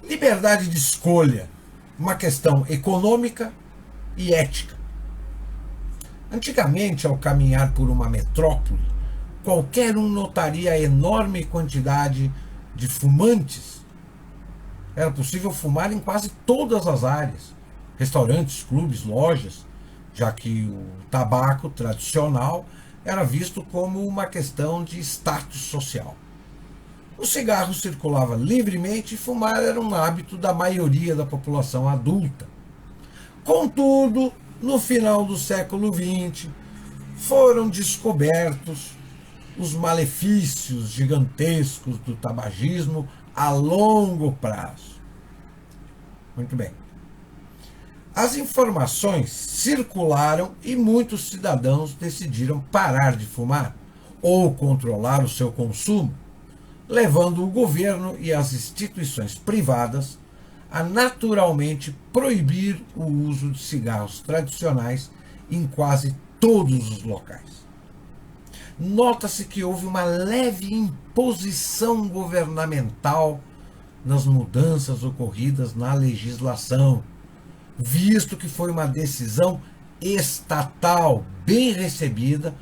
Liberdade de escolha, uma questão econômica e ética. Antigamente, ao caminhar por uma metrópole, qualquer um notaria a enorme quantidade de fumantes. Era possível fumar em quase todas as áreas, restaurantes, clubes, lojas, já que o tabaco tradicional era visto como uma questão de status social. O cigarro circulava livremente e fumar era um hábito da maioria da população adulta. Contudo, no final do século XX, foram descobertos os malefícios gigantescos do tabagismo a longo prazo. Muito bem. As informações circularam e muitos cidadãos decidiram parar de fumar ou controlar o seu consumo, levando o governo e as instituições privadas a naturalmente proibir o uso de cigarros tradicionais em quase todos os locais. Nota-se que houve uma leve imposição governamental nas mudanças ocorridas na legislação, visto que foi uma decisão estatal bem recebida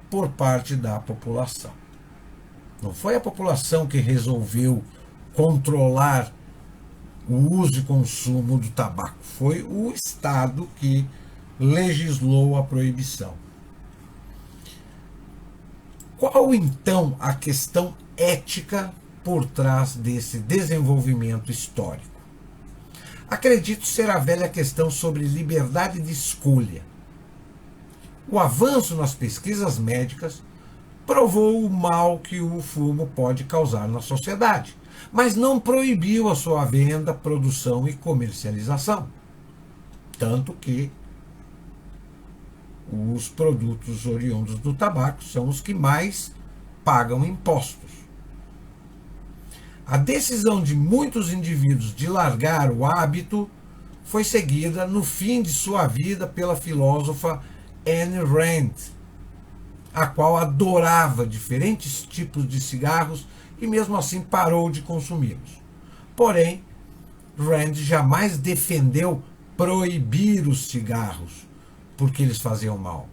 por parte da população. Não foi a população que resolveu controlar o uso e consumo do tabaco, foi o Estado que legislou a proibição. Qual então a questão ética por trás desse desenvolvimento histórico? Acredito ser a velha questão sobre liberdade de escolha. O avanço nas pesquisas médicas provou o mal que o fumo pode causar na sociedade, mas não proibiu a sua venda, produção e comercialização. Tanto que os produtos oriundos do tabaco são os que mais pagam impostos. A decisão de muitos indivíduos de largar o hábito foi seguida no fim de sua vida pela filósofa Ayn Rand, a qual adorava diferentes tipos de cigarros e mesmo assim parou de consumi-los. Porém, Rand jamais defendeu proibir os cigarros porque eles faziam mal.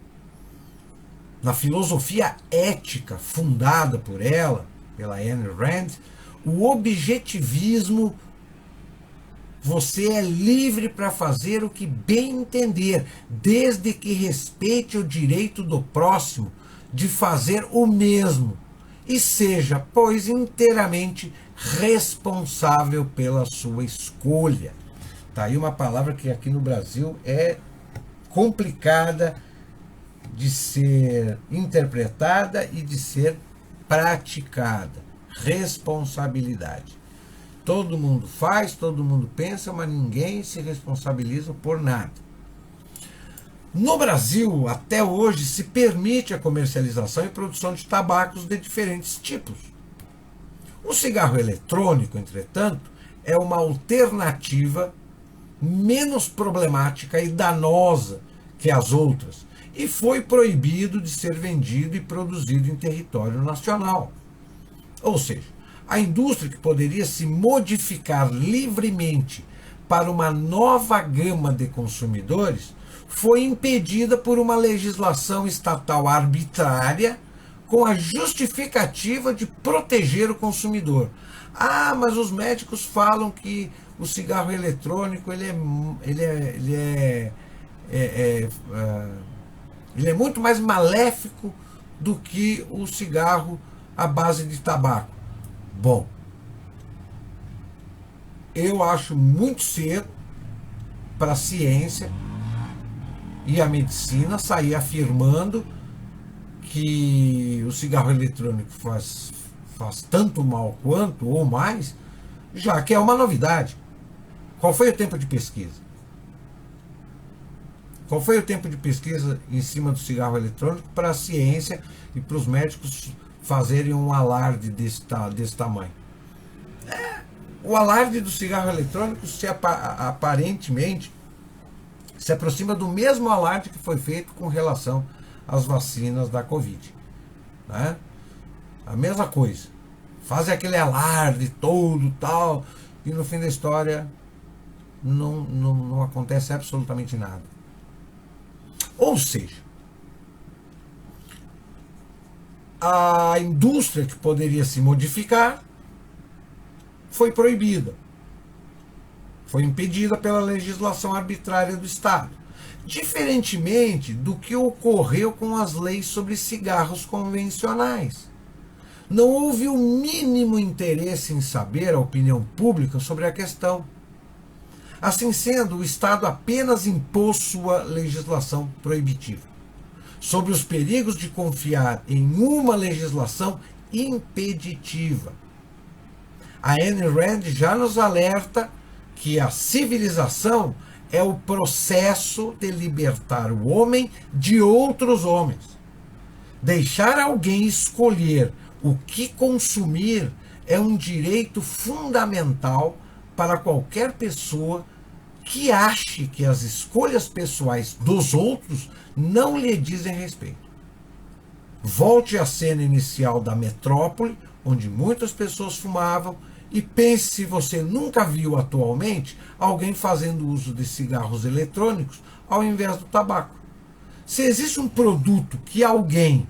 Na filosofia ética fundada por ela, pela Ayn Rand, o objetivismo, você é livre para fazer o que bem entender, desde que respeite o direito do próximo de fazer o mesmo e seja, pois, inteiramente responsável pela sua escolha. Tá aí uma palavra que aqui no Brasil é complicada de ser interpretada e de ser praticada. Responsabilidade. Todo mundo faz, todo mundo pensa, mas ninguém se responsabiliza por nada. No Brasil, até hoje, se permite a comercialização e produção de tabacos de diferentes tipos. O cigarro eletrônico, entretanto, é uma alternativa menos problemática e danosa que as outras, e foi proibido de ser vendido e produzido em território nacional. Ou seja, a indústria que poderia se modificar livremente para uma nova gama de consumidores foi impedida por uma legislação estatal arbitrária com a justificativa de proteger o consumidor. Ah, mas os médicos falam que o cigarro eletrônico ele é muito mais maléfico do que o cigarro à base de tabaco. Bom, eu acho muito cedo para a ciência e a medicina sair afirmando que o cigarro eletrônico faz tanto mal quanto ou mais, já que é uma novidade. Qual foi o tempo de pesquisa? Qual foi o tempo de pesquisa em cima do cigarro eletrônico para a ciência e para os médicos fazerem um alarde desse tamanho? O alarde do cigarro eletrônico aparentemente se aproxima do mesmo alarde que foi feito com relação às vacinas da Covid. Né? A mesma coisa. Fazem aquele alarde todo, tal, e no fim da história não acontece absolutamente nada. Ou seja, a indústria que poderia se modificar foi proibida, foi impedida pela legislação arbitrária do Estado, diferentemente do que ocorreu com as leis sobre cigarros convencionais. Não houve o mínimo interesse em saber a opinião pública sobre a questão. Assim sendo, o Estado apenas impôs sua legislação proibitiva, sobre os perigos de confiar em uma legislação impeditiva. A Ayn Rand já nos alerta que a civilização é o processo de libertar o homem de outros homens. Deixar alguém escolher o que consumir é um direito fundamental para qualquer pessoa que ache que as escolhas pessoais dos outros não lhe dizem respeito. Volte à cena inicial da metrópole, onde muitas pessoas fumavam, e pense se você nunca viu atualmente alguém fazendo uso de cigarros eletrônicos ao invés do tabaco. Se existe um produto que alguém,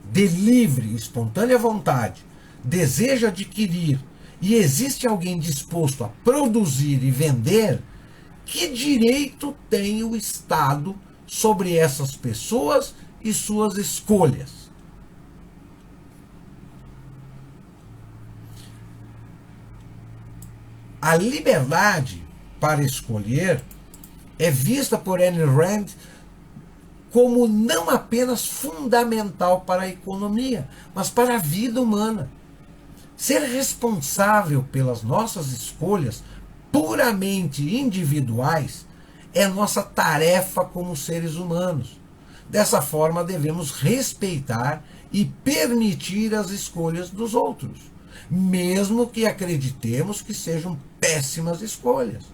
de livre e espontânea vontade, deseja adquirir e existe alguém disposto a produzir e vender, que direito tem o Estado sobre essas pessoas e suas escolhas? A liberdade para escolher é vista por Ayn Rand como não apenas fundamental para a economia, mas para a vida humana. Ser responsável pelas nossas escolhas puramente individuais é nossa tarefa como seres humanos. Dessa forma, devemos respeitar e permitir as escolhas dos outros, mesmo que acreditemos que sejam péssimas escolhas.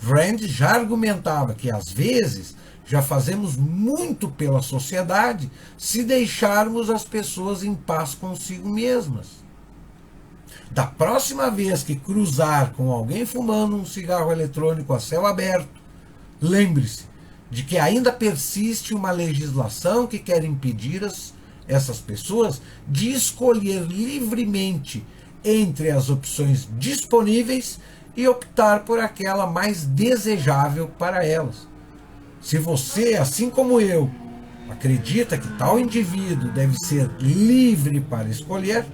Rand já argumentava que, às vezes, já fazemos muito pela sociedade se deixarmos as pessoas em paz consigo mesmas. Da próxima vez que cruzar com alguém fumando um cigarro eletrônico a céu aberto, lembre-se de que ainda persiste uma legislação que quer impedir essas pessoas de escolher livremente entre as opções disponíveis e optar por aquela mais desejável para elas. Se você, assim como eu, acredita que tal indivíduo deve ser livre para escolher,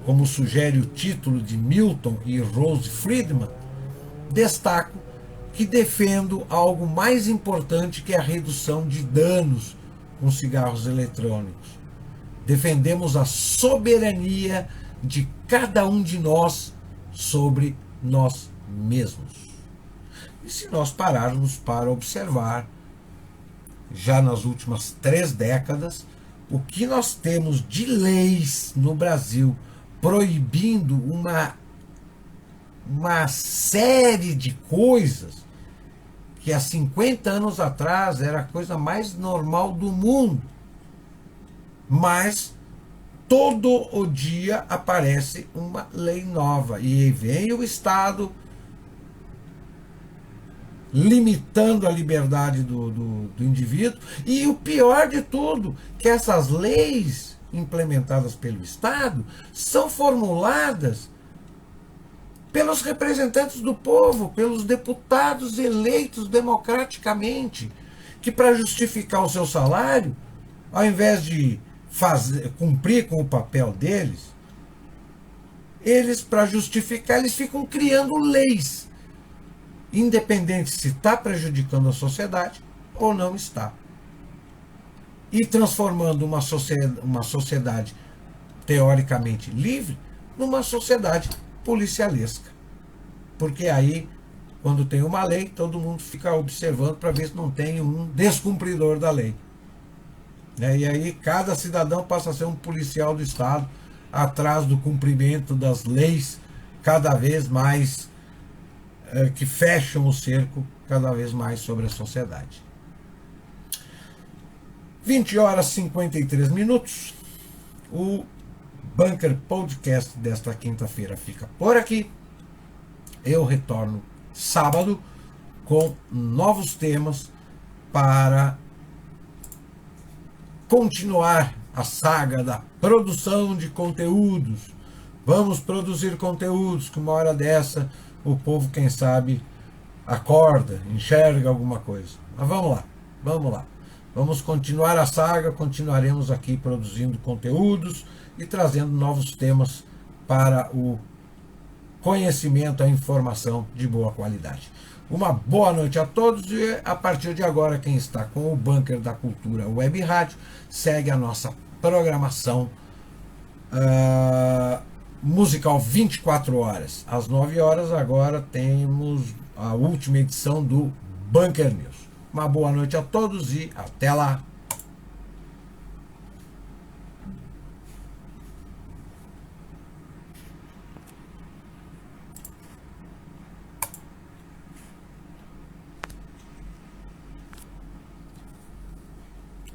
como sugere o título de Milton e Rose Friedman, destaco que defendo algo mais importante que a redução de danos com cigarros eletrônicos. Defendemos a soberania de cada um de nós sobre nós mesmos. E se nós pararmos para observar, já nas últimas 3 décadas, o que nós temos de leis no Brasil proibindo uma série de coisas que há 50 anos atrás era a coisa mais normal do mundo. Mas todo o dia aparece uma lei nova e vem o Estado limitando a liberdade do indivíduo. E o pior de tudo, que essas leis implementadas pelo Estado são formuladas pelos representantes do povo, pelos deputados eleitos democraticamente, que para justificar o seu salário, ao invés de cumprir com o papel deles, eles, para justificar, eles ficam criando leis, independente se está prejudicando a sociedade ou não está. E transformando uma sociedade teoricamente livre numa sociedade policialesca. Porque aí, quando tem uma lei, todo mundo fica observando para ver se não tem um descumpridor da lei. E aí cada cidadão passa a ser um policial do Estado atrás do cumprimento das leis cada vez mais que fecham o cerco cada vez mais sobre a sociedade. 20h53. O Bunker Podcast desta quinta-feira fica por aqui. Eu retorno sábado com novos temas para continuar a saga da produção de conteúdos. Vamos produzir conteúdos, que uma hora dessa o povo, quem sabe, acorda, enxerga alguma coisa. Mas vamos lá, vamos lá. Vamos continuar a saga, continuaremos aqui produzindo conteúdos e trazendo novos temas para o conhecimento, a informação de boa qualidade. Uma boa noite a todos e a partir de agora quem está com o Bunker da Cultura Web Rádio segue a nossa programação musical 24 horas. Às 9 horas agora temos a última edição do Bunker News. Uma boa noite a todos e até lá!